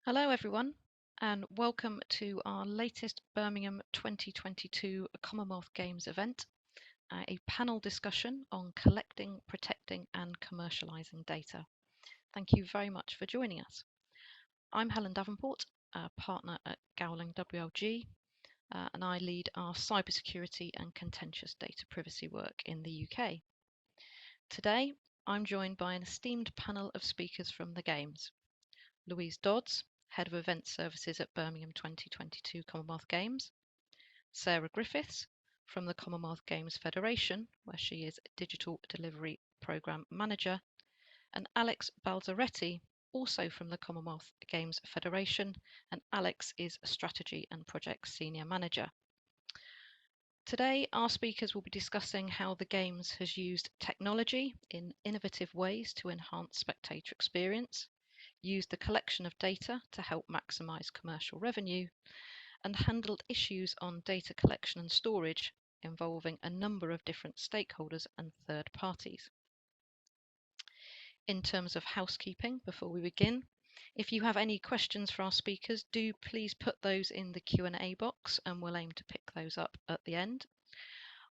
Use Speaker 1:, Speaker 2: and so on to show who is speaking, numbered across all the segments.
Speaker 1: Hello everyone, and welcome to our latest Birmingham 2022 Commonwealth Games event, a panel discussion on collecting, protecting and commercialising data. Thank you very much for joining us. I'm Helen Davenport, a partner at Gowling WLG, and I lead our cybersecurity and contentious data privacy work in the UK. Today, I'm joined by an esteemed panel of speakers from the Games. Louise Dodds, Head of Event Services at Birmingham 2022 Commonwealth Games, Sarah Griffiths from the Commonwealth Games Federation, where she is Digital Delivery Programme Manager, and Alex Balzaretti, also from the Commonwealth Games Federation, and Alex is Strategy and Project Senior Manager. Today, our speakers will be discussing how the Games has used technology in innovative ways to enhance spectator experience, used the collection of data to help maximise commercial revenue, and handled issues on data collection and storage involving a number of different stakeholders and third parties. In terms of housekeeping, before we begin, if you have any questions for our speakers, do please put those in the Q&A box and we'll aim to pick those up at the end.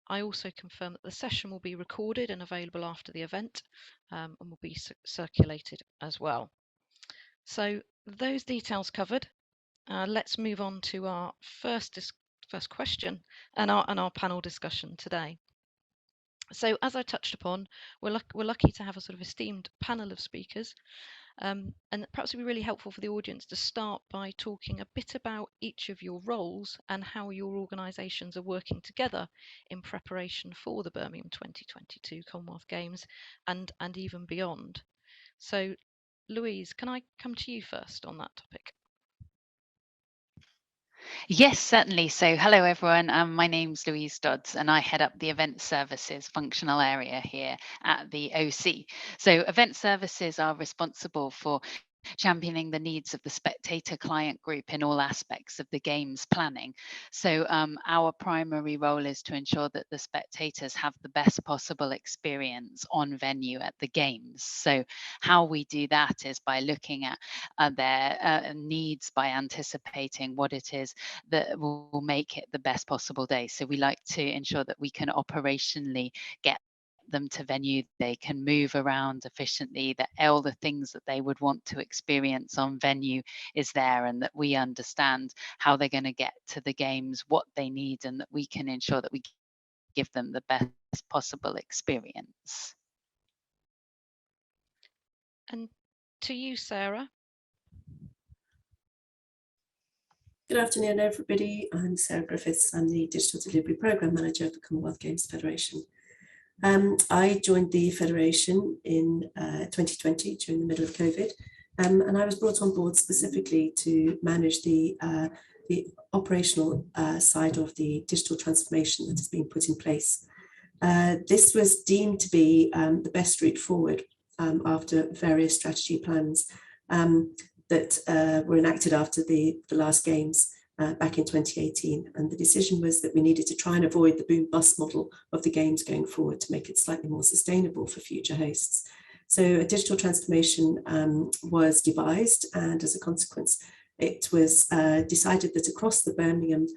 Speaker 1: I also confirm that the session will be recorded and available after the event and will be circulated as well. So those details covered, let's move on to our first question and our panel discussion today. So as I touched upon, we're lucky to have a sort of esteemed panel of speakers, and perhaps it'd be really helpful for the audience to start by talking a bit about each of your roles and how your organisations are working together in preparation for the Birmingham 2022 Commonwealth Games and even beyond. So Louise, can I come to you first on that topic?
Speaker 2: Yes, certainly. So hello, everyone. My name's Louise Dodds, and I head up the event services functional area here at the OC. So event services are responsible for championing the needs of the spectator client group in all aspects of the games planning. So our primary role is to ensure that the spectators have the best possible experience on venue at the games. So how we do that is by looking at their needs, by anticipating what it is that will make it the best possible day. So we like to ensure that we can operationally get them to venue, they can move around efficiently, that all the things that they would want to experience on venue is there, and that we understand how they're going to get to the games, what they need, and that we can ensure that we give them the best possible experience.
Speaker 1: And to you, Sarah.
Speaker 3: Good afternoon, everybody. I'm Sarah Griffiths. I'm the Digital Delivery Programme Manager of the Commonwealth Games Federation. I joined the Federation in 2020 during the middle of COVID, and I was brought on board specifically to manage the operational side of the digital transformation that has been put in place. This was deemed to be the best route forward after various strategy plans that were enacted after the last games back in 2018. And the decision was that we needed to try and avoid the boom-bust model of the games going forward to make it slightly more sustainable for future hosts. So a digital transformation was devised, and as a consequence, it was decided that across the Birmingham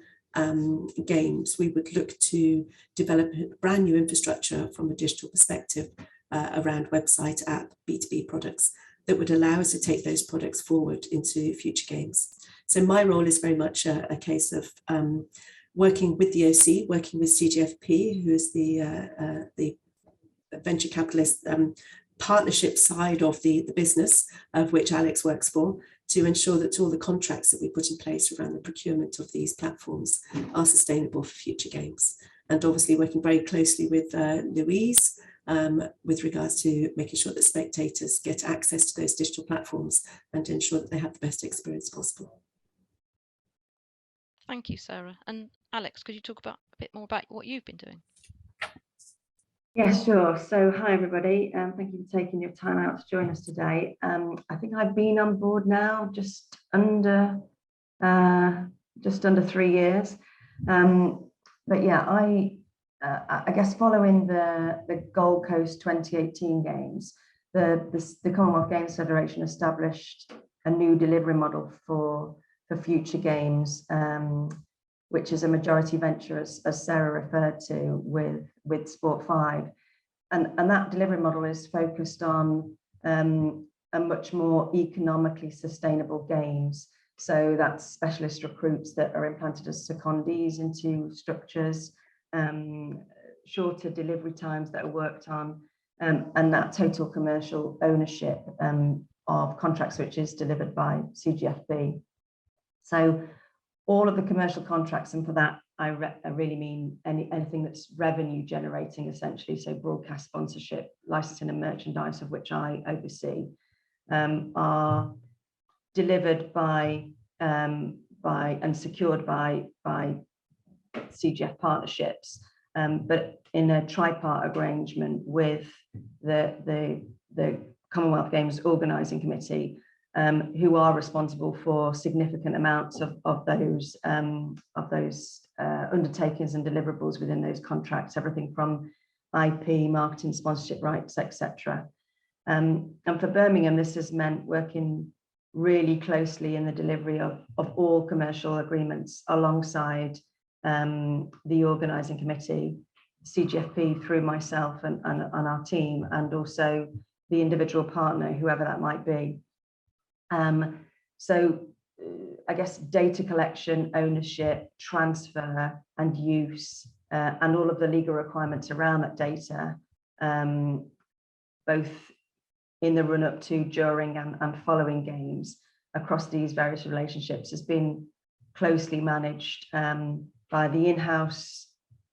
Speaker 3: Games, we would look to develop a brand new infrastructure from a digital perspective around website, app, B2B products that would allow us to take those products forward into future games. So my role is very much a case of working with the OC, working with CGFP, who is the venture capitalist partnership side of the business, of which Alex works for, to ensure that all the contracts that we put in place around the procurement of these platforms are sustainable for future games. And obviously working very closely with Louise, with regards to making sure that spectators get access to those digital platforms and to ensure that they have the best experience possible.
Speaker 1: Thank you, Sarah. And Alex, could you talk a bit more about what you've been doing?
Speaker 4: Yeah, sure. So hi, everybody. Thank you for taking your time out to join us today. I think I've been on board now just under 3 years. But yeah, I guess following the Gold Coast 2018 Games, the Commonwealth Games Federation established a new delivery model for future games, which is a majority venture, as Sarah referred to, with Sport 5. And that delivery model is focused on a much more economically sustainable games. So that's specialist recruits that are implanted as secondees into structures, shorter delivery times that are worked on, and that total commercial ownership of contracts, which is delivered by CGFB. So all of the commercial contracts, and for that I really mean anything that's revenue generating, essentially, so broadcast, sponsorship, licensing and merchandise, of which I oversee, are delivered by and secured by CGF partnerships, but in a tripart arrangement with the Commonwealth Games Organising Committee, who are responsible for significant amounts of those undertakings and deliverables within those contracts, everything from IP, marketing, sponsorship rights, etc. And for Birmingham, this has meant working really closely in the delivery of all commercial agreements alongside the organising committee, CGFP through myself and our team, and also the individual partner, whoever that might be. So I guess data collection, ownership, transfer and use, and all of the legal requirements around that data, both in the run up to, during and following games across these various relationships, has been closely managed by the in-house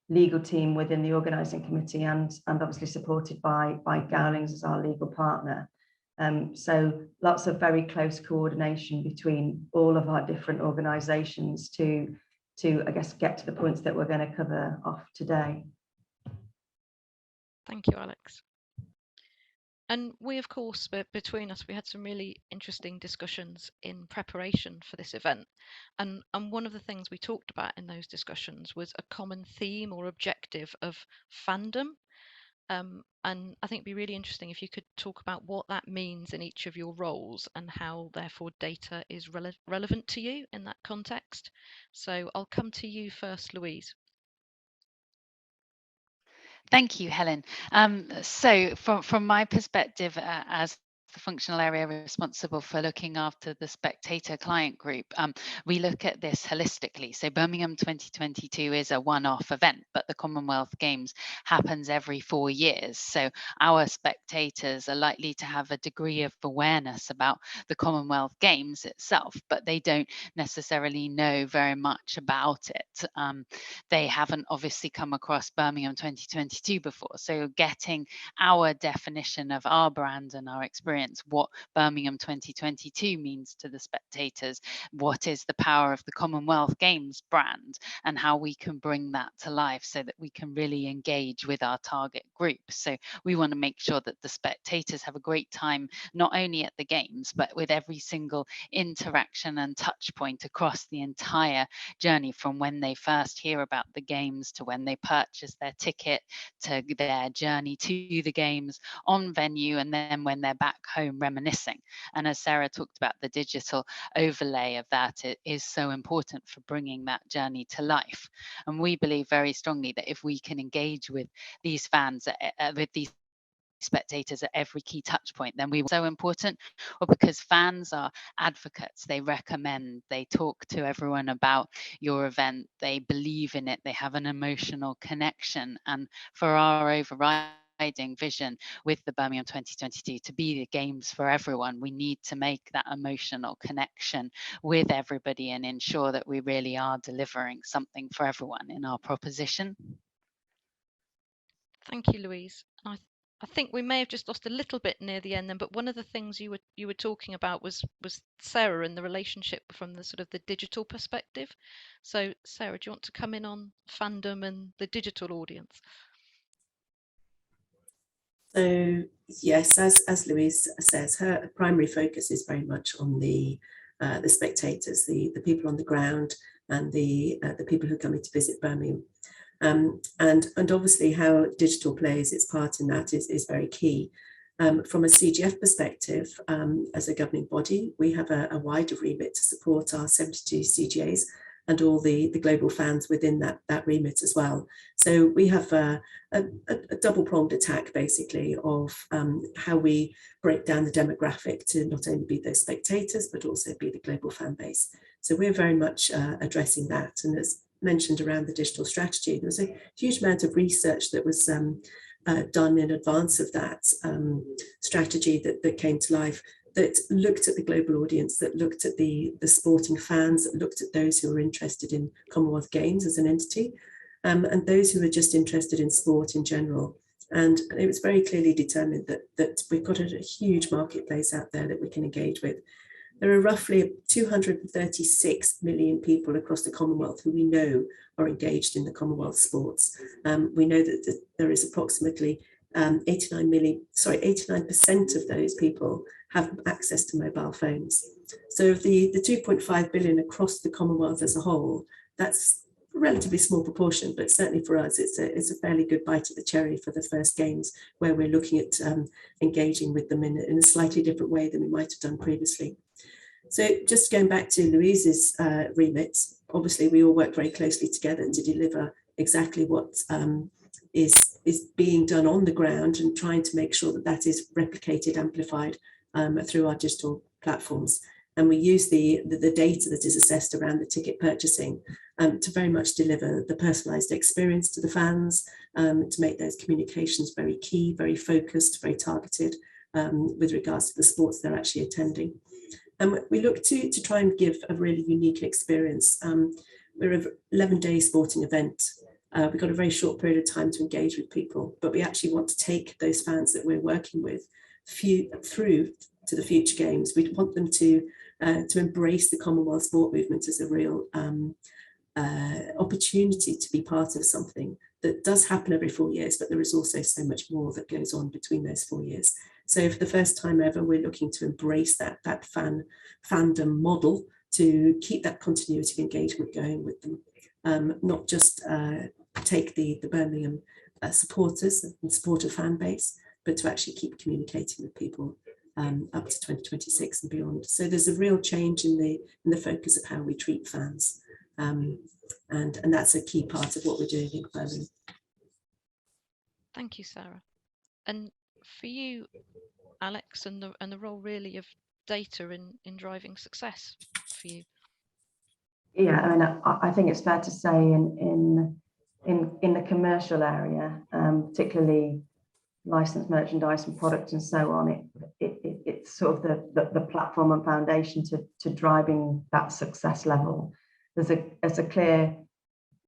Speaker 4: legal team within the organising committee, and obviously supported by Gowling as our legal partner. So lots of very close coordination between all of our different organisations to I guess get to the points that we're going to cover off today.
Speaker 1: Thank you, Alex. And we, of course, between us, we had some really interesting discussions in preparation for this event. And one of the things we talked about in those discussions was a common theme or objective of fandom. And I think it'd be really interesting if you could talk about what that means in each of your roles and how, therefore, data is relevant to you in that context. So I'll come to you first, Louise.
Speaker 2: Thank you, Helen. So from my perspective as the functional area responsible for looking after the spectator client group, we look at this holistically. So Birmingham 2022 is a one-off event, but the Commonwealth Games happens every 4 years. So our spectators are likely to have a degree of awareness about the Commonwealth Games itself, but they don't necessarily know very much about it. They haven't obviously come across Birmingham 2022 before. So getting our definition of our brand and our experience, what Birmingham 2022 means to the spectators, what is the power of the Commonwealth Games brand, and how we can bring that to life so that we can really engage with our target group. So we want to make sure that the spectators have a great time, not only at the games, but with every single interaction and touch point across the entire journey, from when they first hear about the games to when they purchase their ticket, to their journey to the games, on venue, and then when they're back home reminiscing. And as Sarah talked about, the digital overlay of that, it is so important for bringing that journey to life. And we believe very strongly that if we can engage with these fans, with these spectators at every key touch point, then we were so important. Or because fans are advocates, they recommend, they talk to everyone about your event, they believe in it, they have an emotional connection. And for our overriding vision with the Birmingham 2022 to be the games for everyone, we need to make that emotional connection with everybody and ensure that we really are delivering something for everyone in our proposition.
Speaker 1: Thank you, Louise. I think we may have just lost a little bit near the end then, but one of the things you were talking about was Sarah and the relationship from the sort of the digital perspective. So Sarah, do you want to come in on fandom and the digital audience?
Speaker 3: So yes, as Louise says, her primary focus is very much on the spectators, the people on the ground, and the people who are coming to visit Birmingham. And obviously how digital plays its part in that is very key. From a CGF perspective, as a governing body, we have a wider remit to support our 72 CGAs and all the global fans within that remit as well. So we have a double-pronged attack, basically, of how we break down the demographic to not only be those spectators, but also be the global fan base. So we're very much addressing that. And as mentioned around the digital strategy, there was a huge amount of research that was done in advance of that strategy that came to life, that looked at the global audience, that looked at the sporting fans, that looked at those who were interested in Commonwealth Games as an entity, and those who were just interested in sport in general. And it was very clearly determined that we've got a huge marketplace out there that we can engage with. There are roughly 236 million people across the Commonwealth who we know are engaged in the Commonwealth sports. We know that there is approximately 89% of those people have access to mobile phones. So of the 2.5 billion across the Commonwealth as a whole, that's a relatively small proportion, but certainly for us, it's a fairly good bite of the cherry for the first games, where we're looking at engaging with them in a slightly different way than we might have done previously. So just going back to Louise's remit, obviously we all work very closely together to deliver exactly what is being done on the ground, and trying to make sure that that is replicated, amplified through our digital platforms. And we use the data that is assessed around the ticket purchasing to very much deliver the personalised experience to the fans, to make those communications very key, very focused, very targeted with regards to the sports they're actually attending. And we look to try and give a really unique experience. We're an 11-day sporting event. We've got a very short period of time to engage with people, but we actually want to take those fans that we're working with through to the future games. We want them to embrace the Commonwealth sport movement as a real opportunity to be part of something that does happen every 4 years, but there is also so much more that goes on between those 4 years. So for the first time ever, we're looking to embrace that fandom model to keep that continuity of engagement going with them, not just take the Birmingham supporters and supporter fan base, but to actually keep communicating with people up to 2026 and beyond. So there's a real change in the focus of how we treat fans, and that's a key part of what we're doing in Birmingham.
Speaker 1: Thank you, Sarah. And for you, Alex, and the role really of data in driving success for you.
Speaker 4: Yeah, I mean, I think it's fair to say in the commercial area, particularly licensed merchandise and product and so on, it's sort of the platform and foundation to driving that success level. There's a clear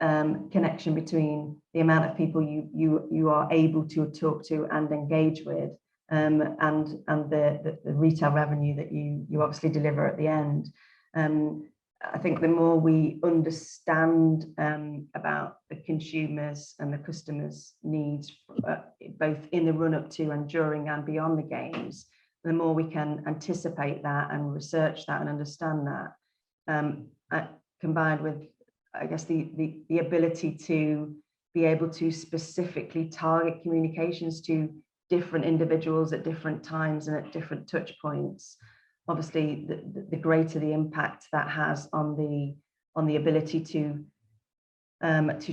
Speaker 4: connection between the amount of people you are able to talk to and engage with, and the retail revenue that you obviously deliver at the end. I think the more we understand about the consumers and the customers' needs, both in the run-up to and during and beyond the games, the more we can anticipate that and research that and understand that, combined with, I guess, the ability to be able to specifically target communications to different individuals at different times and at different touch points. Obviously, the greater the impact that has on the ability to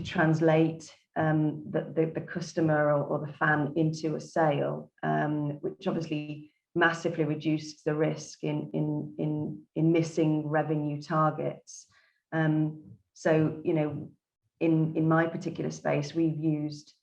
Speaker 4: translate the customer or the fan into a sale, which obviously massively reduces the risk in missing revenue targets. So, you know, in my particular space, we've used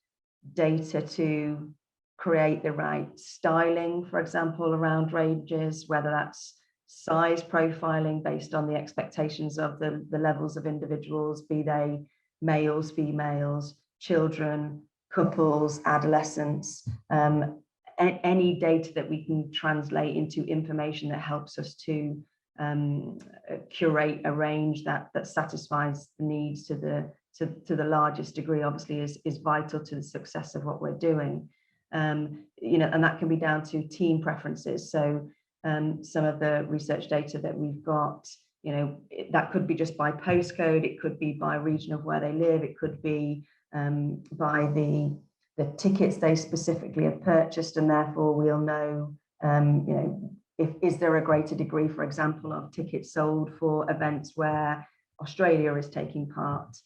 Speaker 4: data to create the right styling, for example, around ranges, whether that's size profiling based on the expectations of the levels of individuals, be they males, females, children, couples, adolescents, any data that we can translate into information that helps us to curate a range that satisfies the needs to the largest degree, obviously is vital to the success of what we're doing. You know, and that can be down to team preferences. So some of the research data that we've got, you know, that could be just by postcode, it could be by region of where they live, it could be by the the tickets they specifically have purchased, and therefore we'll know, you know, is there a greater degree, for example, of tickets sold for events where Australia is taking part,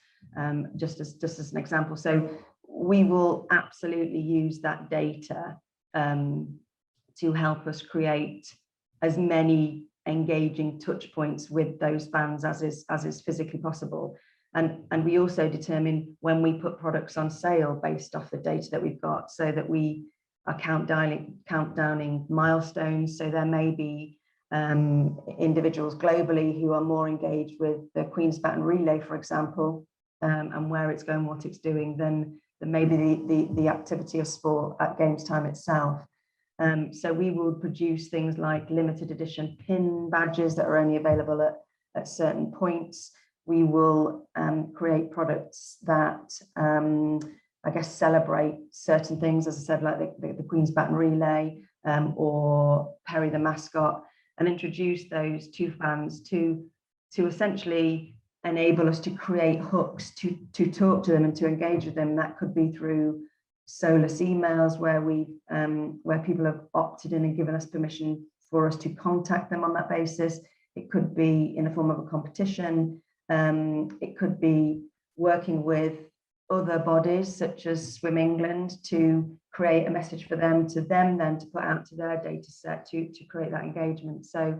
Speaker 4: just as an example. So we will absolutely use that data to help us create as many engaging touch points with those fans as is physically possible. And we also determine when we put products on sale based off the data that we've got, so that we are countdowning milestones. So there may be individuals globally who are more engaged with the Queen's Baton Relay, for example, and where it's going, what it's doing, than maybe the activity of sport at games time itself. So we will produce things like limited edition pin badges that are only available at certain points. We will create products that I guess celebrate certain things, as I said, like the Queen's Baton Relay or Perry the mascot, and introduce those to fans to essentially enable us to create hooks to talk to them and to engage with them. That could be through solus emails where people have opted in and given us permission for us to contact them on that basis. It could be in the form of a competition. It could be working with other bodies such as Swim England to create a message for them then to put out to their data set to create that engagement. So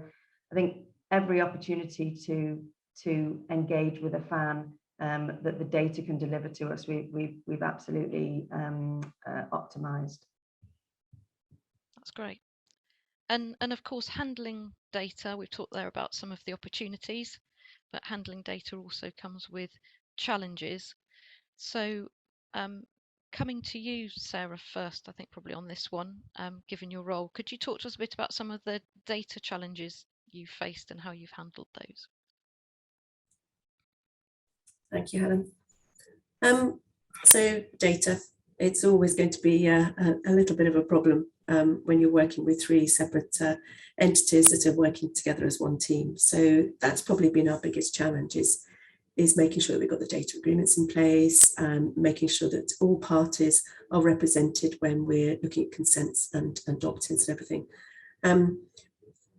Speaker 4: I think every opportunity to engage with a fan that the data can deliver to us, we've absolutely optimized.
Speaker 1: That's great. And of course, handling data, we've talked there about some of the opportunities, but handling data also comes with challenges. So coming to you, Sarah, first, I think probably on this one, given your role, could you talk to us a bit about some of the data challenges you faced and how you've handled those?
Speaker 3: Thank you, Helen. So data, it's always going to be a little bit of a problem when you're working with three separate entities that are working together as one team. So that's probably been our biggest challenge, is making sure that we've got the data agreements in place and making sure that all parties are represented when we're looking at consents and opt-ins and everything.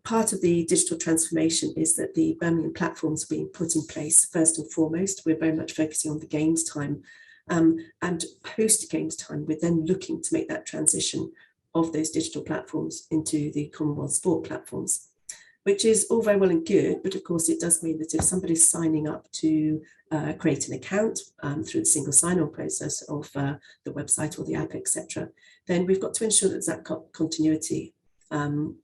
Speaker 3: Part of the digital transformation is that the Birmingham platforms are being put in place first and foremost. We're very much focusing on the games time, and post games time, we're then looking to make that transition of those digital platforms into the Commonwealth sport platforms, which is all very well and good, but of course it does mean that if somebody's signing up to create an account through the single sign-on process of the website or the app, etc., then we've got to ensure that there's that continuity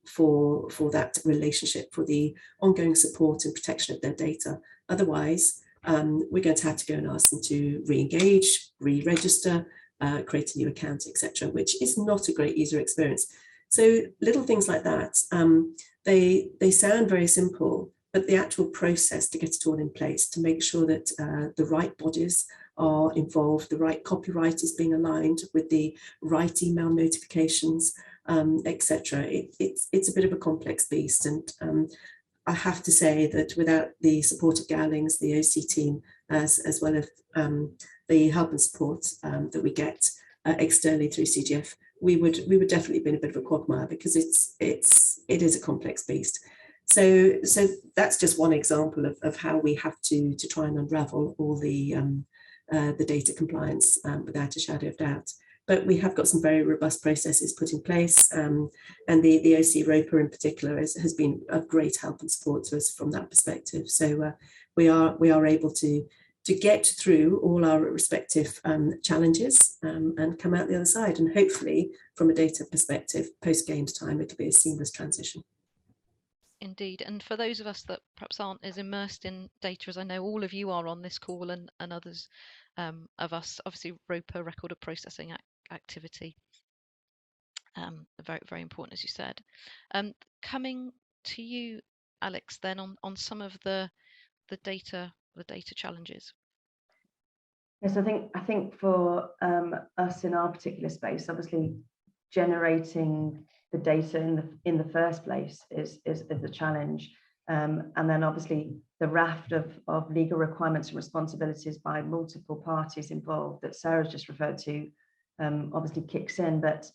Speaker 3: for that relationship, for the ongoing support and protection of their data. Otherwise, we're going to have to go and ask them to re-engage, re-register, create a new account, etc., which is not a great user experience. So little things like that, they sound very simple, but the actual process to get it all in place, to make sure that the right bodies are involved, the right copyright is being aligned with the right email notifications, etc. It's a bit of a complex beast, and I have to say that without the support of Gowling's, the OC team, as well as the help and support that we get externally through CGF, we would definitely be in a bit of a quagmire, because it is a complex beast. So that's just one example of how we have to try and unravel all the data compliance without a shadow of doubt. But we have got some very robust processes put in place, and the OC ROPA in particular has been of great help and support to us from that perspective. So we are able to get through all our respective challenges and come out the other side. And hopefully, from a data perspective, post games time, it'll be a seamless transition.
Speaker 1: Indeed. And for those of us that perhaps aren't as immersed in data as I know all of you are on this call, and others of us, obviously ROPA, record of processing activity, very, very important, as you said. Coming to you, Alex, then on some of the data challenges.
Speaker 4: Yes, I think for us in our particular space, obviously generating the data in the first place is the challenge, and then obviously the raft of legal requirements and responsibilities by multiple parties involved that Sarah's just referred to obviously kicks in. But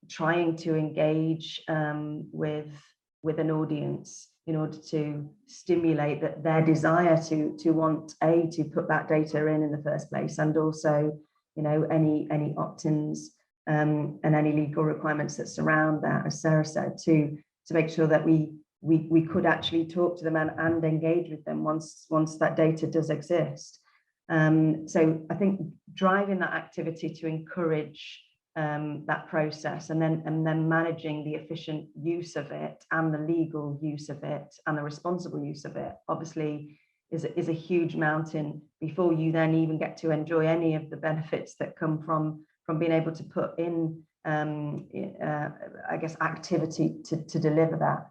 Speaker 4: trying to engage with an audience in order to stimulate their desire to want to put that data in the first place, and also any opt-ins and any legal requirements that surround that, as Sarah said, to make sure that we could actually talk to them and engage with them once that data does exist. So I think driving that activity to encourage that process, and then managing the efficient use of it and the legal use of it and the responsible use of it, obviously is a huge mountain before you then even get to enjoy any of the benefits that come from being able to put in I guess activity to deliver that.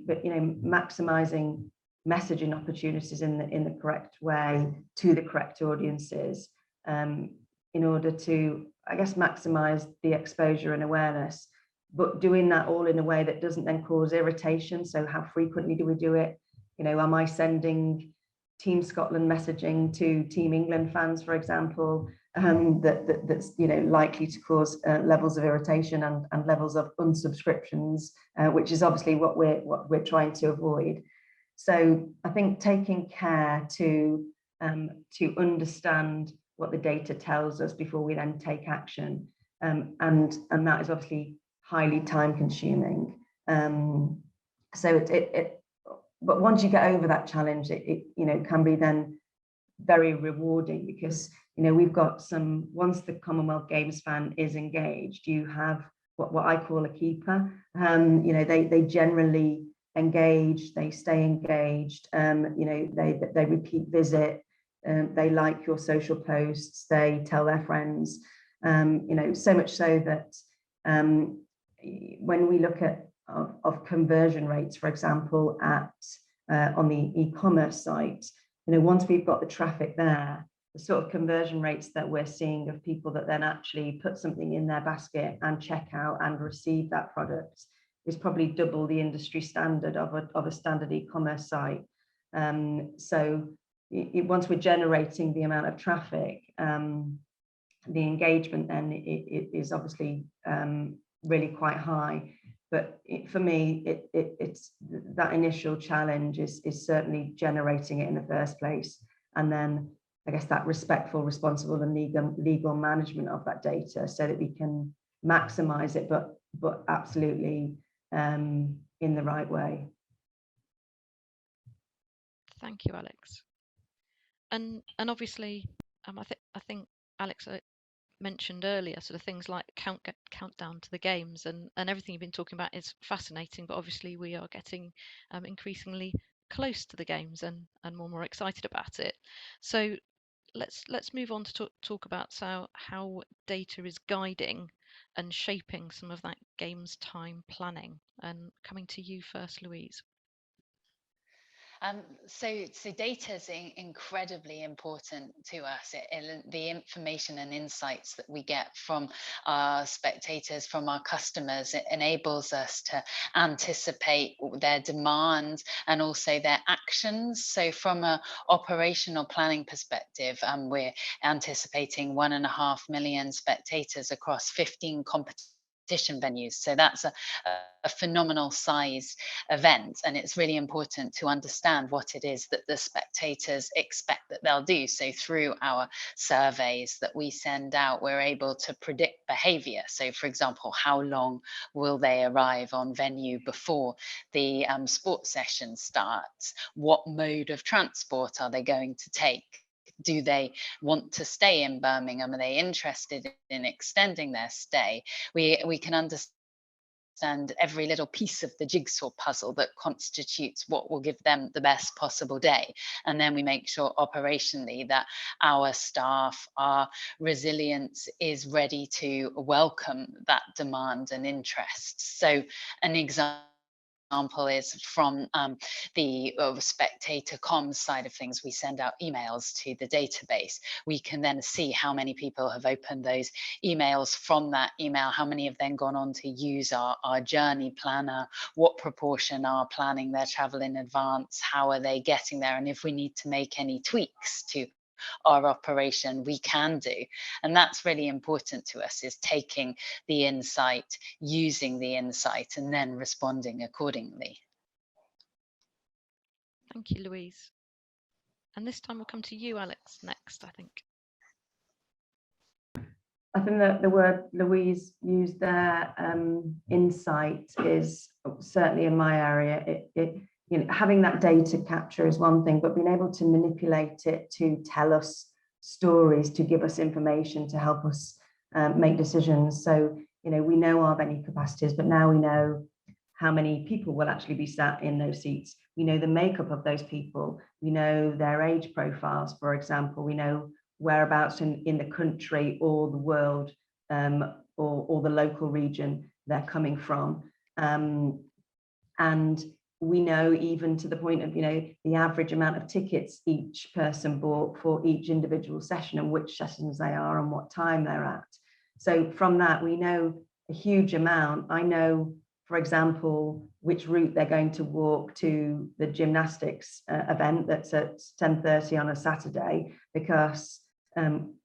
Speaker 4: But maximizing messaging opportunities in the correct way to the correct audiences, in order to, I guess, maximize the exposure and awareness, but doing that all in a way that doesn't then cause irritation. So how frequently do we do it? Am I sending Team Scotland messaging to Team England fans, for example, that's likely to cause levels of irritation and levels of unsubscriptions, which is obviously what we're trying to avoid. So I think taking care to understand what the data tells us before we then take action, and that is obviously highly time consuming. So but once you get over that challenge, it can be then very rewarding, because we've got once the Commonwealth Games fan is engaged, you have what I call a keeper. They generally engage, they stay engaged, they repeat visit, they like your social posts, they tell their friends, so much so that when we look at of conversion rates, for example, on the e-commerce site, once we've got the traffic there, the sort of conversion rates that we're seeing of people that then actually put something in their basket and check out and receive that product is probably double the industry standard of a standard e-commerce site. So once we're generating the amount of traffic, the engagement then it is obviously really quite high. But for me, it's that initial challenge is certainly generating it in the first place, and then I guess that respectful, responsible, and legal management of that data, so that we can maximize it, but absolutely in the right way.
Speaker 1: Thank you, Alex. And obviously, I think Alex mentioned earlier, sort of things like countdown to the games, and everything you've been talking about is fascinating. But obviously, we are getting increasingly close to the games and more excited about it. So let's move on to talk about how data is guiding and shaping some of that games time planning. And coming to you first, Louise.
Speaker 2: So data is incredibly important to us. The information and insights that we get from our spectators, from our customers, it enables us to anticipate their demands and also their actions. So from an operational planning perspective, we're anticipating 1.5 million spectators across 15 competition venues. So that's a phenomenal size event, and it's really important to understand what it is that the spectators expect that they'll do. So through our surveys that we send out, we're able to predict behavior. So for example, how long will they arrive on venue before the sports session starts? What mode of transport are they going to take? Do they want to stay in Birmingham? Are they interested in extending their stay? We can understand every little piece of the jigsaw puzzle that constitutes what will give them the best possible day. And then we make sure operationally that our staff, our resilience is ready to welcome that demand and interest. So an example is from the spectator comms side of things. We send out emails to the database. We can then see how many people have opened those emails from that email, how many have then gone on to use our journey planner, what proportion are planning their travel in advance, how are they getting there, and if we need to make any tweaks to our operation, we can do. And that's really important to us, is taking the insight, using the insight, and then responding accordingly.
Speaker 1: Thank you, Louise. And this time we'll come to you, Alex, next, I think.
Speaker 4: I think that the word Louise used there, insight, is certainly in my area. You know, having that data capture is one thing, but being able to manipulate it to tell us stories, to give us information, to help us make decisions. So, you know, we know our venue capacities, but now we know how many people will actually be sat in those seats. We know the makeup of those people. We know their age profiles, for example. We know whereabouts in the country or the world, or the local region they're coming from. And we know, even to the point of, you know, the average amount of tickets each person bought for each individual session, and which sessions they are and what time they're at. So from that, we know a huge amount. I know, for example, which route they're going to walk to the gymnastics event that's at 10:30 on a Saturday, because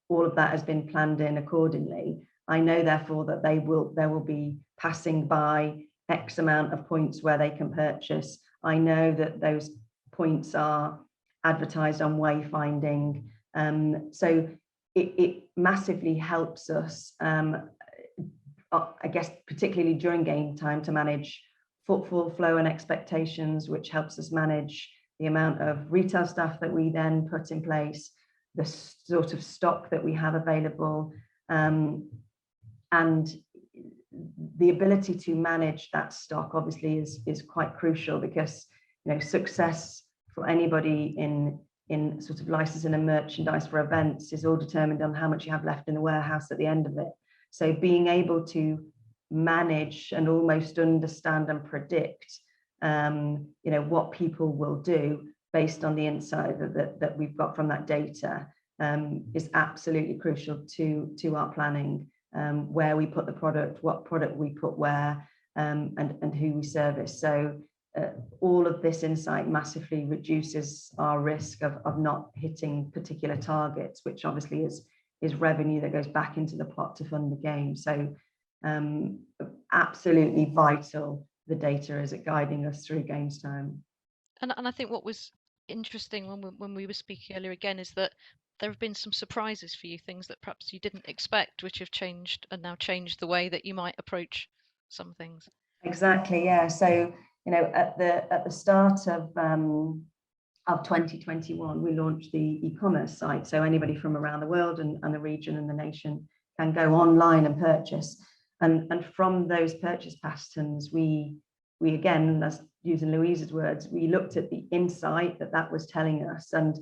Speaker 4: all of that has been planned in accordingly. I know, therefore, that there will be passing by X amount of points where they can purchase. I know that those points are advertised on wayfinding. So it massively helps us, I guess, particularly during game time, to manage footfall flow and expectations, which helps us manage the amount of retail staff that we then put in place, the sort of stock that we have available, and the ability to manage that stock obviously is quite crucial, because, you know, success for anybody in sort of licensing and merchandise for events is all determined on how much you have left in the warehouse at the end of it. So being able to manage and almost understand and predict, you know, what people will do based on the insight that we've got from that data, is absolutely crucial to our planning, where we put the product, what product we put where, and who we service. So all of this insight massively reduces our risk of not hitting particular targets, which obviously is revenue that goes back into the pot to fund the game. So absolutely vital, the data is guiding us through games time.
Speaker 1: And I think what was interesting when we were speaking earlier again is that there have been some surprises for you, things that perhaps you didn't expect, which have changed and now changed the way that you might approach some things.
Speaker 4: Exactly, yeah. So, you know, at the start of 2021, we launched the e-commerce site. So anybody from around the world and the region and the nation can go online and purchase. And from those purchase patterns, we again, that's using Louise's words, we looked at the insight that was telling us, and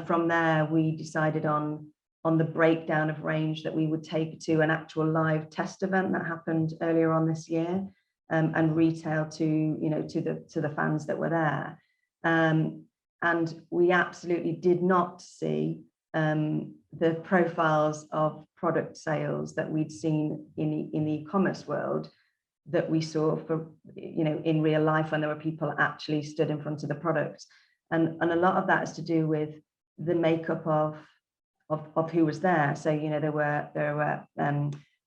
Speaker 4: from there we decided on the breakdown of range that we would take to an actual live test event that happened earlier on this year, and retail to, you know, to the fans that were there. And we absolutely did not see the profiles of product sales that we'd seen in the e-commerce world that we saw for, you know, in real life, when there were people actually stood in front of the product. And a lot of that is to do with the makeup of who was there. So, you know, there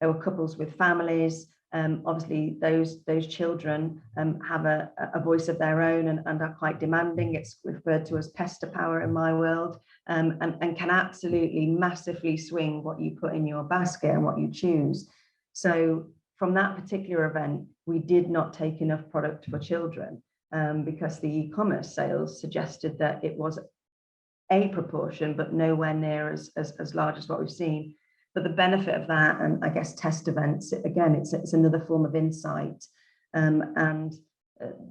Speaker 4: were couples with families. Obviously those children have a voice of their own and are quite demanding. It's referred to as pester power in my world, and can absolutely massively swing what you put in your basket and what you choose. So from that particular event, we did not take enough product for children, because the e-commerce sales suggested that it was a proportion, but nowhere near as large as what we've seen. But the benefit of that, and I guess test events, again, it's another form of insight, and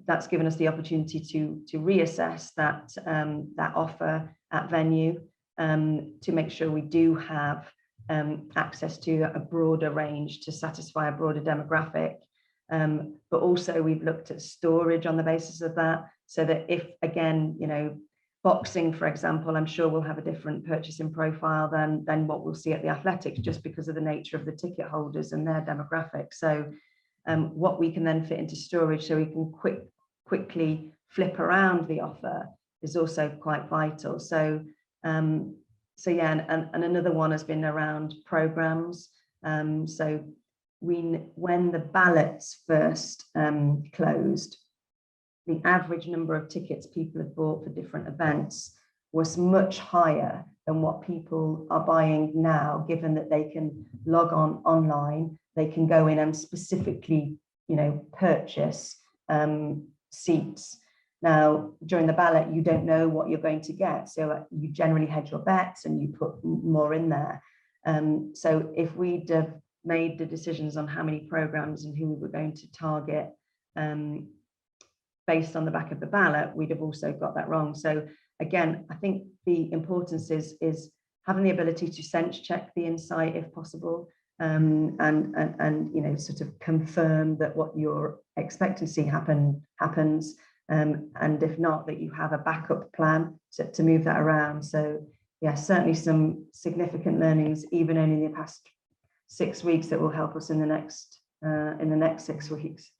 Speaker 4: that's given us the opportunity to reassess that offer at venue, to make sure we do have access to a broader range to satisfy a broader demographic. But also we've looked at storage on the basis of that, so that if, again, you know, boxing, for example, I'm sure we'll have a different purchasing profile than what we'll see at the athletics, just because of the nature of the ticket holders and their demographics. So what we can then fit into storage, so we can quickly flip around the offer, is also quite vital. So yeah, and another one has been around programs. So when the ballots first closed, the average number of tickets people had bought for different events was much higher than what people are buying now, given that they can log on online, they can go in and specifically, purchase seats. Now, during the ballot, you don't know what you're going to get, so you generally hedge your bets and you put more in there. So if we'd have made the decisions on how many programs and who we were going to target based on the back of the ballot, we'd have also got that wrong. So again, I think the importance is having the ability to sense check the insight if possible, and sort of confirm that what you're expecting to see happens, and if not, that you have a backup plan to move that around. So yeah, certainly some significant learnings, even only in the past 6 weeks, that will help us in the next 6 weeks.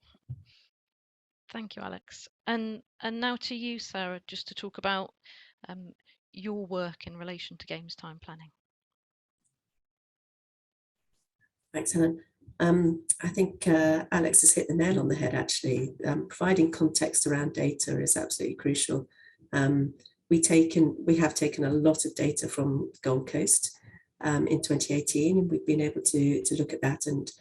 Speaker 1: Thank you, Alex. And now to you, Sarah, just to talk about your work in relation to games time planning.
Speaker 3: Thanks, Helen. I think Alex has hit the nail on the head, actually. Providing context around data is absolutely crucial. We have taken a lot of data from Gold Coast in 2018, and we've been able to look at that and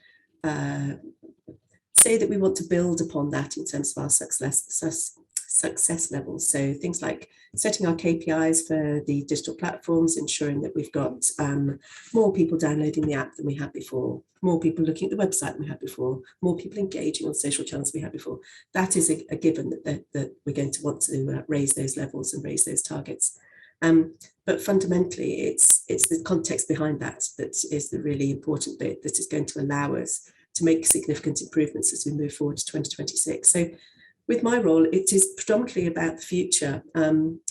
Speaker 3: say that we want to build upon that in terms of our success levels. So things like setting our KPIs for the digital platforms, ensuring that we've got more people downloading the app than we had before, more people looking at the website than we had before, more people engaging on social channels than we had before. That is a given that we're going to want to raise those levels and raise those targets. But fundamentally, it's the context behind that is the really important bit that is going to allow us to make significant improvements as we move forward to 2026. So with my role, it is predominantly about the future.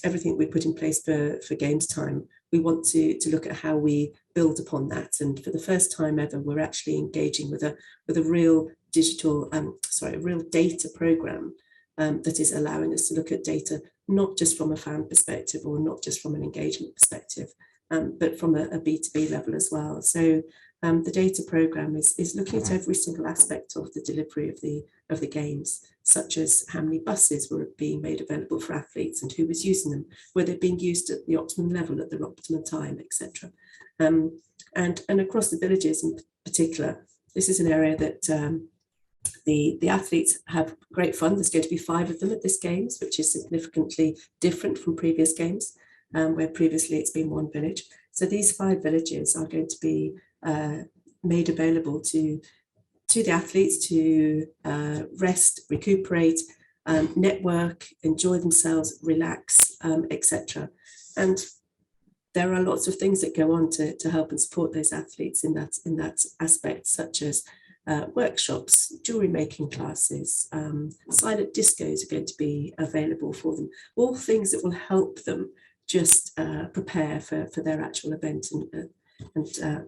Speaker 3: Everything we put in place for Games Time, we want to look at how we build upon that. And for the first time ever, we're actually engaging with a real digital, a real data program that is allowing us to look at data, not just from a fan perspective or not just from an engagement perspective, but from a B2B level as well. So the data program is looking at every single aspect of the delivery of the games, such as how many buses were being made available for athletes and who was using them, were they being used at the optimum level at the optimum time, etc. And across the villages in particular, this is an area that the athletes have great fun. There's going to be 5 of them at this Games, which is significantly different from previous Games, where previously it's been 1 village. So these 5 villages are going to be made available to the athletes to rest, recuperate, network, enjoy themselves, relax, etc. And there are lots of things that go on to help and support those athletes in that aspect, such as workshops, jewelry making classes, silent discos are going to be available for them, all things that will help them just prepare for their actual event and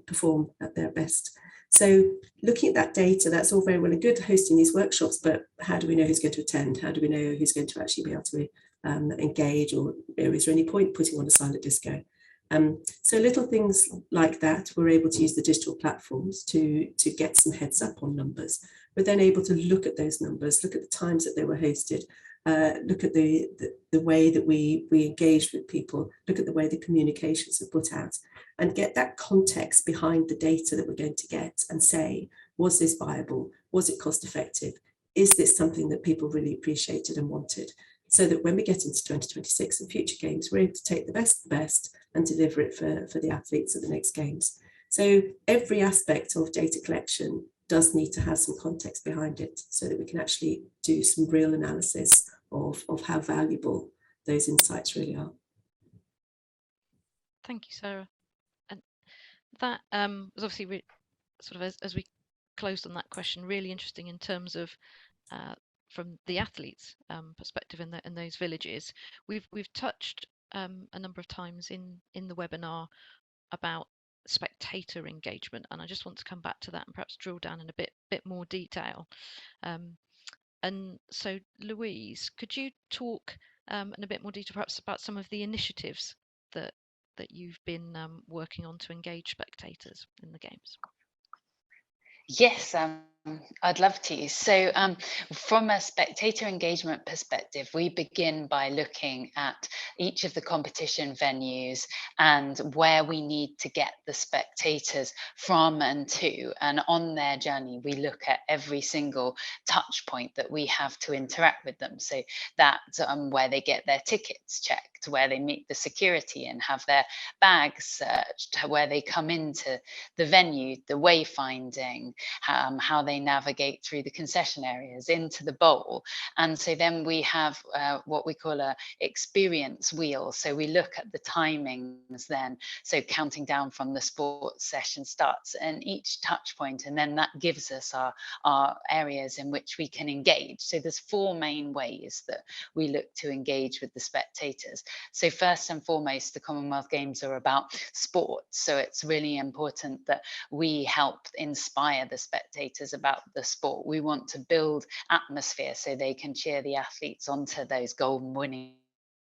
Speaker 3: perform at their best. So looking at that data, that's all very well and good, hosting these workshops, but how do we know who's going to attend? How do we know who's going to actually be able to engage, or is there any point putting on a silent disco? So little things like that, we're able to use the digital platforms to get some heads up on numbers. We're then able to look at those numbers, look at the times that they were hosted, look at the way that we engaged with people, look at the way the communications are put out, and get that context behind the data that we're going to get and say, was this viable? Was it cost effective? Is this something that people really appreciated and wanted? So that when we get into 2026 and future Games, we're able to take the best and deliver it for the athletes at the next Games. So every aspect of data collection does need to have some context behind it so that we can actually do some real analysis of how valuable those insights really are.
Speaker 1: Thank you, Sarah. And that was obviously sort of as we closed on that question, really interesting in terms of from the athletes' perspective in those villages. We've touched a number of times in the webinar about spectator engagement, and I just want to come back to that and perhaps drill down in a bit more detail. And so, Louise, could you talk in a bit more detail perhaps about some of the initiatives that that you've been working on to engage spectators in the games?
Speaker 2: Yes, I'd love to. So from a spectator engagement perspective, we begin by looking at each of the competition venues and where we need to get the spectators from and to. And on their journey, we look at every single touch point that we have to interact with them. So that's where they get their tickets checked, where they meet the security and have their bags searched, where they come into the venue, the wayfinding, how they navigate through the concession areas into the bowl. And so then we have what we call a experience wheel. So we look at the timings then, so counting down from the sports session starts and each touch point, and then that gives us our areas in which we can engage. So there's 4 main ways that we look to engage with the spectators. So first and foremost, the Commonwealth Games are about sport. So it's really important that we help inspire the spectators about the sport. We want to build atmosphere so they can cheer the athletes onto those golden winning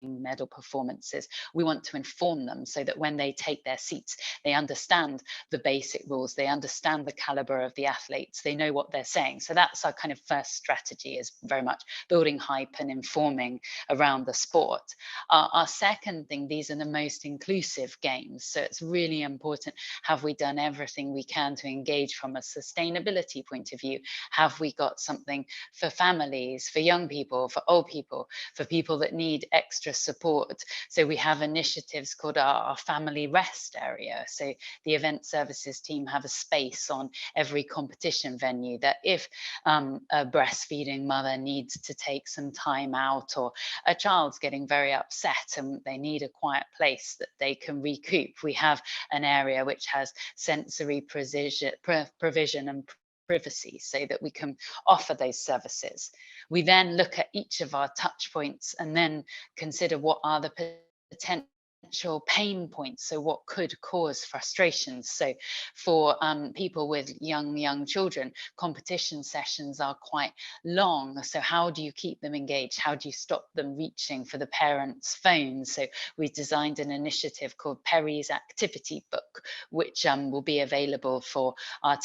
Speaker 2: medal performances. We want to inform them so that when they take their seats, they understand the basic rules, they understand the caliber of the athletes, they know what they're saying. So that's our kind of first strategy, is very much building hype and informing around the sport. Our second thing, these are the most inclusive games. So it's really important, have we done everything we can to engage from a sustainability point of view? Have we got something for families, for young people, for old people, for people that need extra support? So we have initiatives called our family rest area. So the event services team have a space on every competition venue that if a breastfeeding mother needs to take some time out, or a child's getting very upset and they need a quiet place that they can recoup, we have an area which has sensory provision and privacy so that we can offer those services. We then look at each of our touch points and then consider what are the potential pain points, so what could cause frustrations. So for people with young children, competition sessions are quite long. So how do you keep them engaged? How do you stop them reaching for the parents' phones? So we designed an initiative called Perry's Activity Book, which will be available for our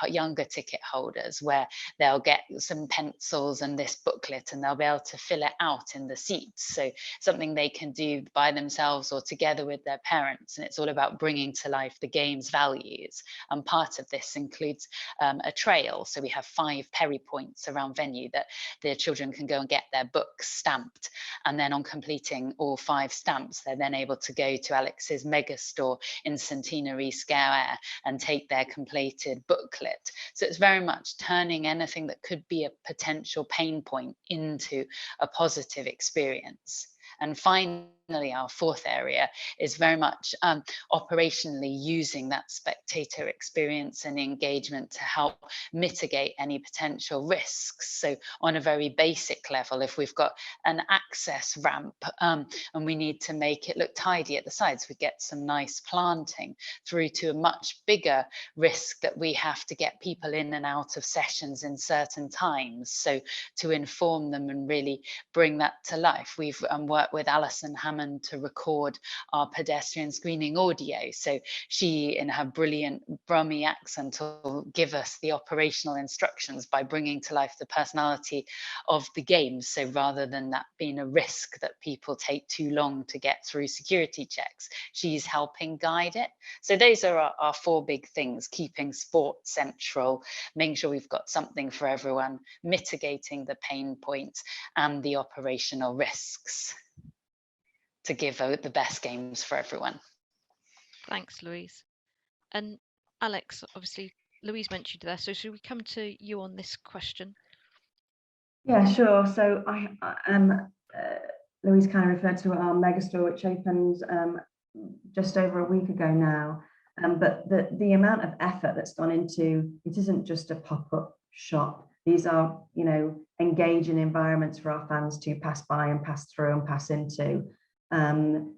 Speaker 2: younger ticket holders, where they'll get some pencils and this booklet and they'll be able to fill it out in the seats. So something they can do by themselves or together with their parents. And it's all about bringing to life the game's values. And part of this includes a trail. So we have 5 Perry points around venue that the children can go and get their books stamped. And then on completing all 5 stamps, they're then able to go to Alex's mega store in Centenary Square and take their completed booklet. So it's very much turning anything that could be a potential pain point into a positive experience. And finally, our 4th area is very much operationally using that spectator experience and engagement to help mitigate any potential risks. So on a very basic level, if we've got an access ramp and we need to make it look tidy at the sides, we get some nice planting, through to a much bigger risk that we have to get people in and out of sessions in certain times. So to inform them and really bring that to life, we've worked with Alison Hammond to record our pedestrian screening audio. So she, in her brilliant Brummie accent, will give us the operational instructions by bringing to life the personality of the games. So rather than that being a risk that people take too long to get through security checks, she's helping guide it. So those are our 4 big things: keeping sport central, making sure we've got something for everyone, mitigating the pain points and the operational risks, to give out the best games for everyone.
Speaker 1: Thanks, Louise. And Alex, obviously, Louise mentioned there, so should we come to you on this question?
Speaker 4: Yeah, sure. So Louise kind of referred to our megastore, which opened just over a week ago now. But the amount of effort that's gone into it isn't just a pop-up shop. These are, engaging environments for our fans to pass by and pass through and pass into. And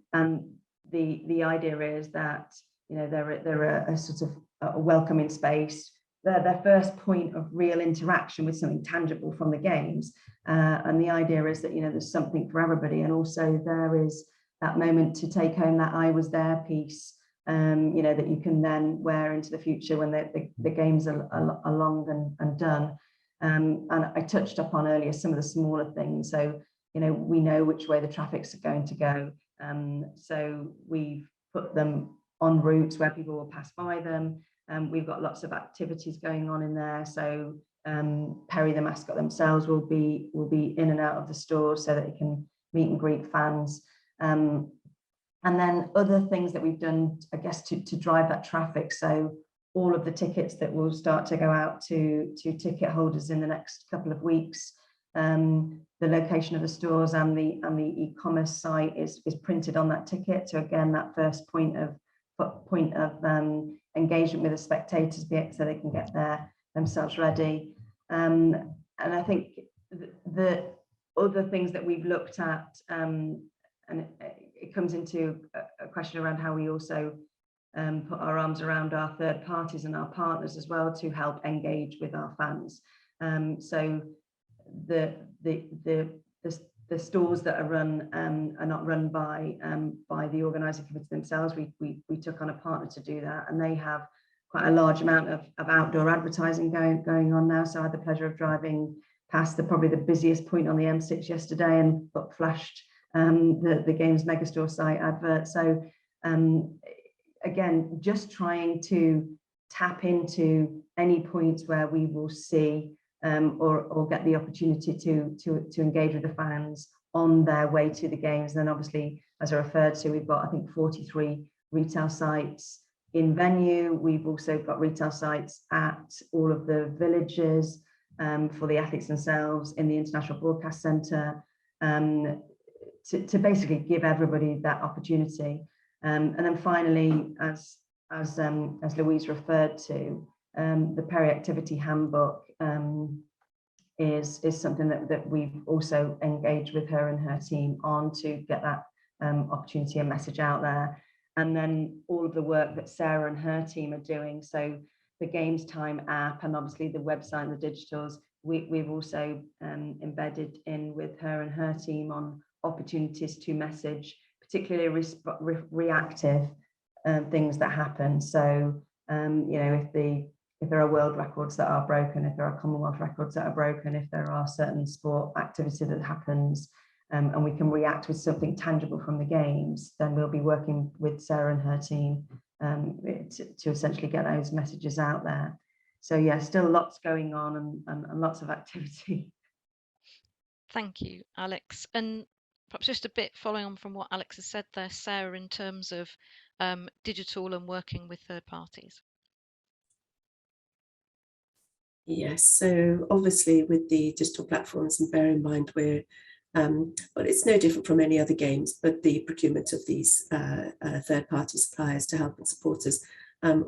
Speaker 4: the idea is that they're a sort of a welcoming space. They're their first point of real interaction with something tangible from the games. And the idea is that there's something for everybody, and also there is moment to take home that I was there piece, you know, that you can then wear into the future when the games are long and done. And I touched upon earlier some of the smaller things. So, you know, we know which way the traffic's going to go. So we've put them on routes where people will pass by them. We've got lots of activities going on in there. So Perry, the mascot themselves, will be in and out of the stores so that they can meet and greet fans. And then other things that we've done, I guess, to drive that traffic. So all of the tickets that will start to go out to ticket holders in the next couple of weeks. The location of the stores and the e-commerce site is printed on that ticket. So again, that first point of engagement with the spectators, so they can get themselves ready. And I think the other things that we've looked at, and it comes into a question around how we also put our arms around our third parties and our partners as well to help engage with our fans. So the stores that are run are not run by the organising committee themselves. We took on a partner to do that, and they have quite a large amount of outdoor advertising going on now. So I had the pleasure of driving past probably the busiest point on the M6 yesterday and got flashed the Games Megastore site advert. So again, just trying to tap into any points where we will see or get the opportunity to engage with the fans on their way to the games. And then obviously, as I referred to, we've got, I think, 43 retail sites in venue. We've also got retail sites at all of the villages for the athletes themselves in the International Broadcast Centre, to basically give everybody that opportunity. And then finally, as Louise referred to, the Perry Activity Handbook is something that we've also engaged with her and her team on to get that opportunity and message out there. And then all of the work that Sarah and her team are doing. So the Games Time app and obviously the website and the digitals, we've also embedded in with her and her team on opportunities to message, particularly reactive things that happen. So, you know, if there are world records that are broken, if there are Commonwealth records that are broken, if there are certain sport activity that happens, and we can react with something tangible from the games, then we'll be working with Sarah and her team to essentially get those messages out there. So yeah, still lots going on and lots of activity.
Speaker 1: Thank you, Alex. And perhaps just a bit following on from what Alex has said there, Sarah, in terms of digital and working with third parties.
Speaker 3: Yes, so obviously with the digital platforms, and bear in mind we're, well, it's no different from any other games, but the procurement of these third-party suppliers to help and support us,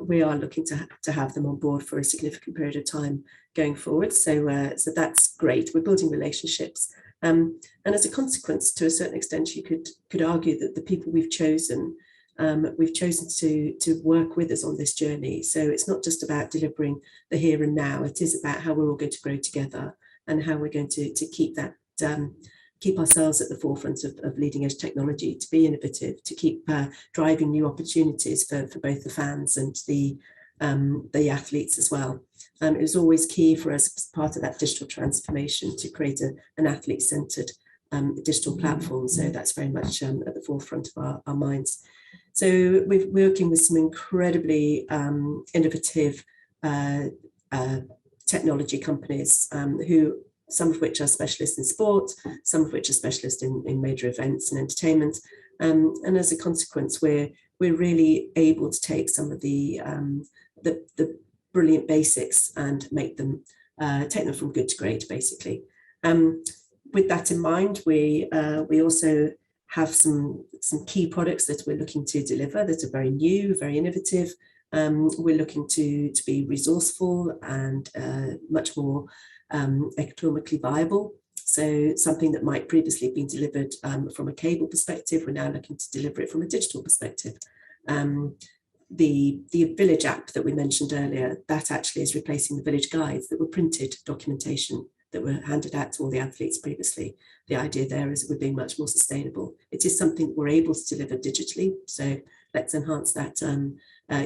Speaker 3: we are looking to have them on board for a significant period of time going forward. So, so that's great. We're building relationships, and as a consequence, to a certain extent, you could argue that the people we've chosen to work with us on this journey. So it's not just about delivering the here and now. It is about how we're all going to grow together and how we're going to keep that. Keep ourselves at the forefront of leading edge technology, to be innovative, to keep driving new opportunities for both the fans and the athletes as well. It was always key for us as part of that digital transformation to create an athlete-centered digital platform. So that's very much at the forefront of our minds. So we're working with some incredibly innovative technology companies who, some of which are specialists in sport, some of which are specialists in major events and entertainment. And as a consequence, we're really able to take some of the brilliant basics and make them, take them from good to great, basically. With that in mind, we also have some key products that we're looking to deliver that are very new, very innovative. We're looking to be resourceful and much more economically viable. So something that might previously have been delivered from a cable perspective, we're now looking to deliver it from a digital perspective. The village app that we mentioned earlier, that actually is replacing the village guides that were printed documentation that were handed out to all the athletes previously. The idea there is we're being much more sustainable. It is something we're able to deliver digitally, so let's enhance that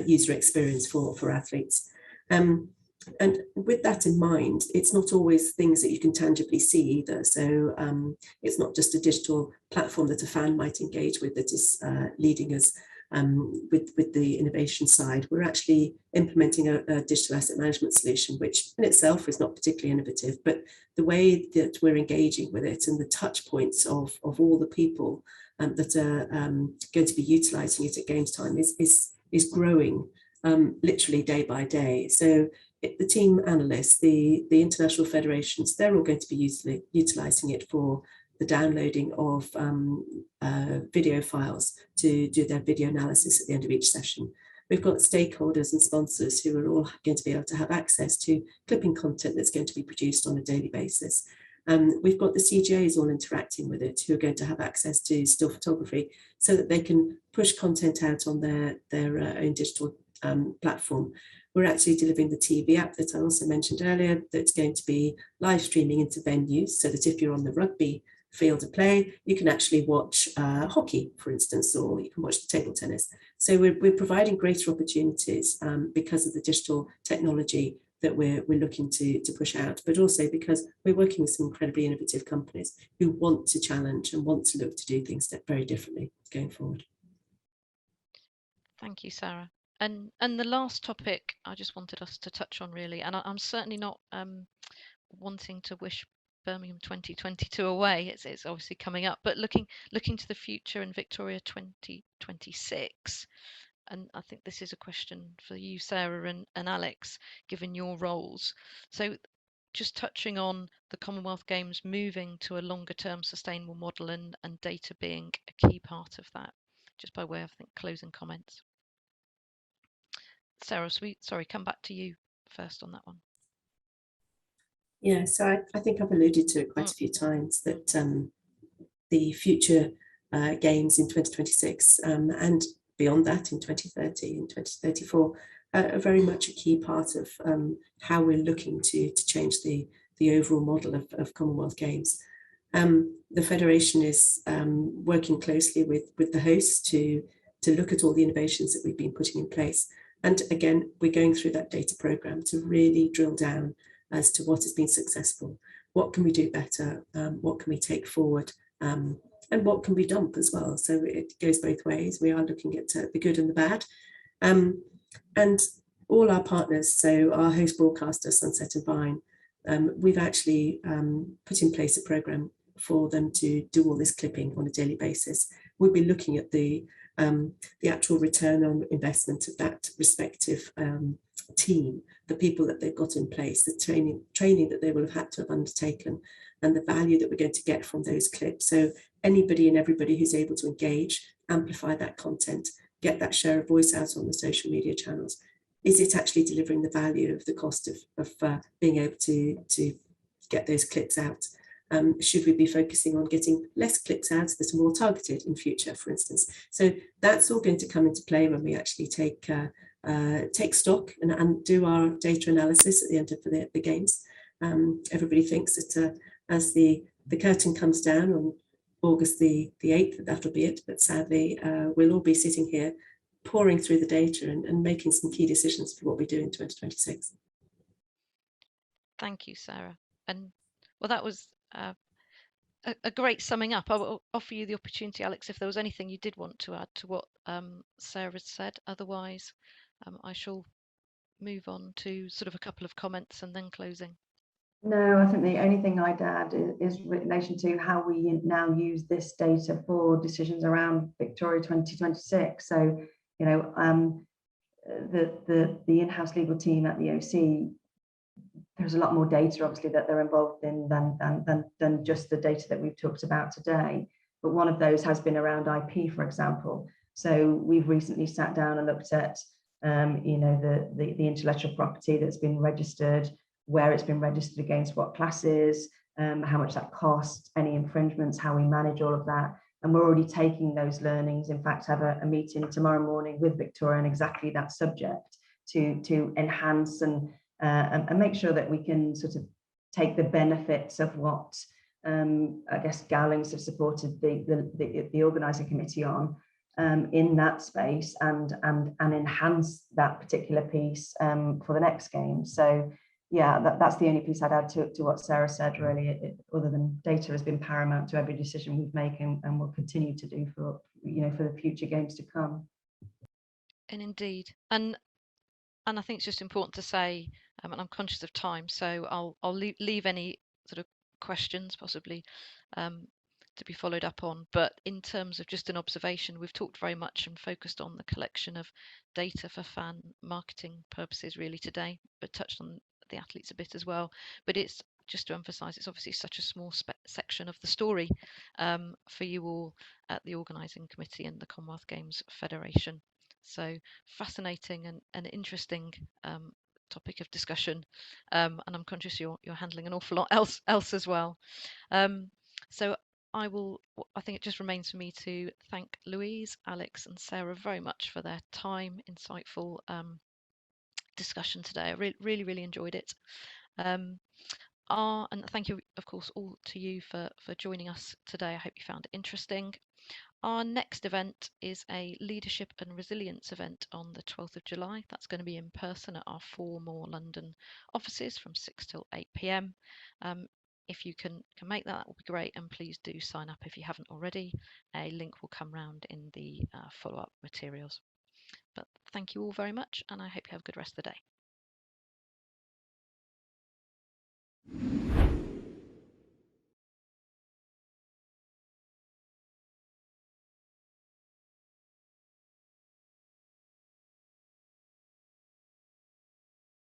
Speaker 3: user experience for athletes. And with that in mind, it's not always things that you can tangibly see either. So it's not just a digital platform that a fan might engage with that is leading us with the innovation side. We're actually implementing a digital asset management solution, which in itself is not particularly innovative, but the way that we're engaging with it and the touch points of all the people that are going to be utilising it at games time is growing literally day by day. So the team analysts, the international federations, they're all going to be utilising it for the downloading of video files to do their video analysis at the end of each session. We've got stakeholders and sponsors who are all going to be able to have access to clipping content that's going to be produced on a daily basis. We've got the CGAs all interacting with it, who are going to have access to still photography so that they can push content out on their own digital platform. We're actually delivering the TV app that I also mentioned earlier that's going to be live streaming into venues so that if you're on the rugby field of play, you can actually watch hockey, for instance, or you can watch table tennis. So we're providing greater opportunities because of the digital technology that we're looking to push out, but also because we're working with some incredibly innovative companies who want to challenge and want to look to do things very differently going forward.
Speaker 1: Thank you, Sarah. And the last topic I just wanted us to touch on really, and I'm certainly not wanting to wish Birmingham 2022 away. It's obviously coming up, but looking to the future in Victoria 2026. And I think this is a question for you, Sarah and Alex, given your roles. So just touching on the Commonwealth Games moving to a longer term sustainable model and data being a key part of that, just by way of closing comments. Sarah, come back to you first on that one.
Speaker 3: Yeah, so I think I've alluded to it quite a few times that the future games in 2026 and beyond that in 2030 and 2034 are very much a key part of how we're looking to change the overall model of Commonwealth Games. The Federation is working closely with the hosts to look at all the innovations that we've been putting in place. And again, we're going through that data programme to really drill down as to what has been successful, what can we do better, what can we take forward, and what can we dump as well. So it goes both ways. We are looking at the good and the bad. And all our partners, so our host broadcaster, Sunset and Vine, we've actually put in place a programme for them to do all this clipping on a daily basis. We'll be looking at the actual return on investment of that respective team, the people that they've got in place, the training that they will have had to have undertaken, and the value that we're going to get from those clips. So anybody and everybody who's able to engage, amplify that content, get that share of voice out on the social media channels, is it actually delivering the value of the cost of being able to get those clips out? Should we be focusing on getting less clips out that are more targeted in future, for instance? So that's all going to come into play when we actually take stock and do our data analysis at the end of the games. Everybody thinks that as the curtain comes down on August the 8th, that'll be it. But sadly, we'll all be sitting here pouring through the data and making some key decisions for what we do in 2026.
Speaker 1: Thank you, Sarah. And well, that was a great summing up. I will offer you the opportunity, Alex, if there was anything you did want to add to what Sarah said. Otherwise, I shall move on to sort of a couple of comments and then closing.
Speaker 4: No, I think the only thing I'd add is in relation to how we now use this data for decisions around Victoria 2026. So, you know, the in-house legal team at the OC, there's a lot more data, obviously, that they're involved in than just the data that we've talked about today. But one of those has been around IP, for example. So we've recently sat down and looked at, you know, the intellectual property that's been registered, where it's been registered against what classes, how much that costs, any infringements, how we manage all of that. And we're already taking those learnings. In fact, have a meeting tomorrow morning with Victoria on exactly that subject to enhance and make sure that we can sort of take the benefits of what I guess Gowlings have supported the organising committee on in that space, and enhance that particular piece for the next game. So yeah, that's the only piece I'd add to what Sarah said, really, other than data has been paramount to every decision we've made, and will continue to do for the future games to come.
Speaker 1: And indeed, and I think it's just important to say, and I'm conscious of time, so I'll leave any sort of questions possibly to be followed up on. But in terms of just an observation, we've talked very much and focused on the collection of data for fan marketing purposes really today, but touched on the athletes a bit as well. But it's just to emphasize, it's obviously such a small section of the story for you all at the organising committee and the Commonwealth Games Federation. So fascinating and interesting topic of discussion, and I'm conscious you're handling an awful lot else as well. So I think it just remains for me to thank Louise, Alex, and Sarah very much for their time, insightful discussion today. I really enjoyed it. And thank you, of course, all to you for joining us today. I hope you found it interesting. Our next event is a leadership and resilience event on the 12th of July. That's going to be in person at our 4 more London offices from 6 till 8 p.m. If you can make that, that will be great. And please do sign up if you haven't already. A link will come round in the follow-up materials. But thank you all very much, and I hope you have a good rest of the day.